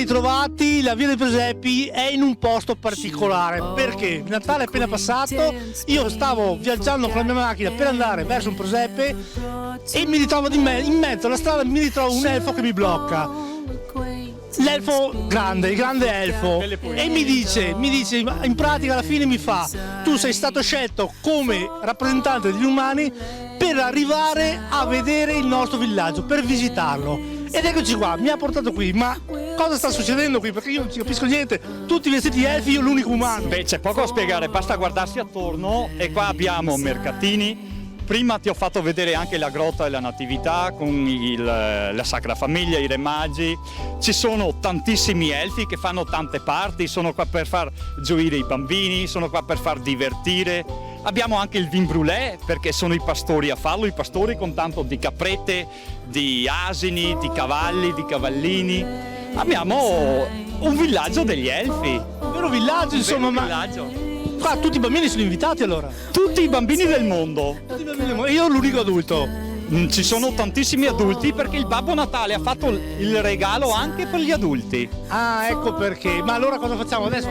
ritrovati, la via dei Presepi è in un posto particolare, perché il Natale è appena passato, io stavo viaggiando con la mia macchina per andare verso un presepe e mi ritrovo in mezzo alla strada, mi ritrovo un elfo che mi blocca. L'elfo grande, il grande elfo, e mi dice, in pratica alla fine mi fa: tu sei stato scelto come rappresentante degli umani per arrivare a vedere il nostro villaggio, per visitarlo. Ed eccoci qua, mi ha portato qui, ma cosa sta succedendo qui? Perché io non ci capisco niente, tutti vestiti elfi, io l'unico umano. Beh, c'è poco da spiegare, basta guardarsi attorno e qua abbiamo mercatini. Prima ti ho fatto vedere anche la grotta della Natività con la Sacra Famiglia, i Re Magi. Ci sono tantissimi elfi che fanno tante parti, sono qua per far gioire i bambini, sono qua per far divertire. Abbiamo anche il vin brûlé perché sono i pastori a farlo, i pastori con tanto di caprette, di asini, di cavalli, di cavallini. Abbiamo un villaggio degli elfi. Un vero villaggio, insomma, villaggio. Qua tutti i bambini sono invitati allora? Tutti i bambini del mondo. Io l'unico adulto. Ci sono tantissimi adulti perché il Babbo Natale ha fatto il regalo anche per gli adulti. Ah, ecco perché. Ma allora cosa facciamo adesso?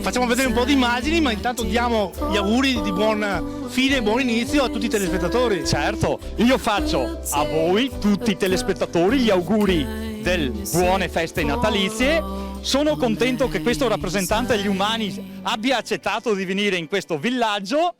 Facciamo vedere un po' di immagini, ma intanto diamo gli auguri di buon fine e buon inizio a tutti i telespettatori. Certo, io faccio a voi, tutti i telespettatori, gli auguri del buone feste natalizie. Sono contento che questo rappresentante degli umani abbia accettato di venire in questo villaggio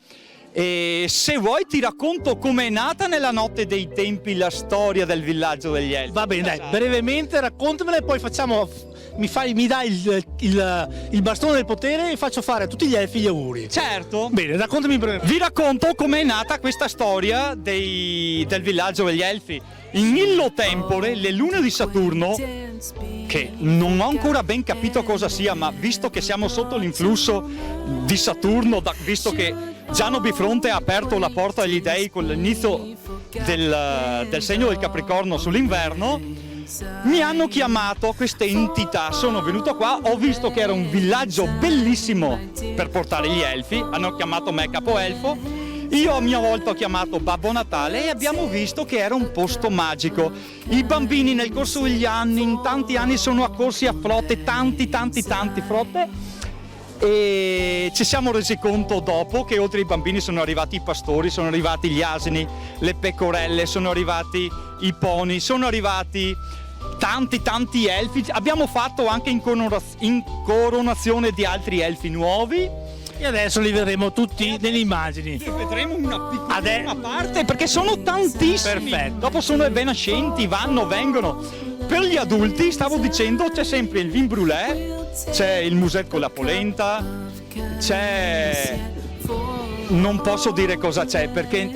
e se vuoi ti racconto com'è nata nella notte dei tempi la storia del villaggio degli elfi. Va bene, dai, brevemente raccontamela e poi facciamo, mi dai il bastone del potere e faccio fare a tutti gli elfi gli auguri. Certo. Bene, raccontami brevemente. Vi racconto com'è nata questa storia del villaggio degli elfi. In Illo Tempore, le lune di Saturno, che non ho ancora ben capito cosa sia, ma visto che siamo sotto l'influsso di Saturno, visto che Giano Bifronte ha aperto la porta agli dei con l'inizio del segno del Capricorno sull'inverno, mi hanno chiamato queste entità, sono venuto qua, ho visto che era un villaggio bellissimo per portare gli elfi, hanno chiamato me capoelfo. Io a mia volta ho chiamato Babbo Natale e abbiamo visto che era un posto magico. I bambini nel corso degli anni, in tanti anni, sono accorsi a frotte, tanti frotte, e ci siamo resi conto dopo che oltre ai bambini sono arrivati i pastori, sono arrivati gli asini, le pecorelle, sono arrivati i pony, sono arrivati tanti elfi. Abbiamo fatto anche incoronazione di altri elfi nuovi. E adesso li vedremo tutti nelle immagini. Vedremo una piccola parte perché sono tantissimi. Perfetto. Dopo sono evanescenti, vanno, vengono. Per gli adulti, stavo dicendo, c'è sempre il vin brûlé, c'è il musette con la polenta, c'è... Non posso dire cosa c'è perché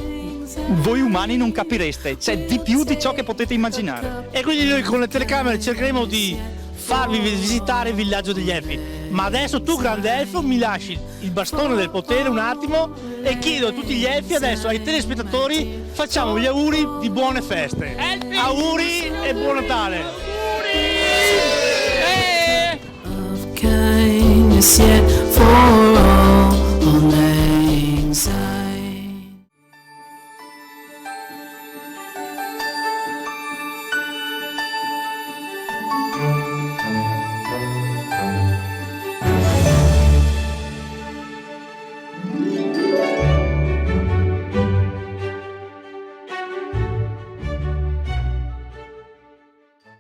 voi umani non capireste, c'è di più di ciò che potete immaginare. E quindi noi con le telecamere cercheremo di farvi visitare il villaggio degli elfi. Ma adesso tu, grande elfo, mi lasci il bastone del potere un attimo e chiedo a tutti gli elfi, adesso ai telespettatori, facciamo gli auguri di buone feste. Elfi! Auguri e buon Natale! Of kindness yet for all on the inside.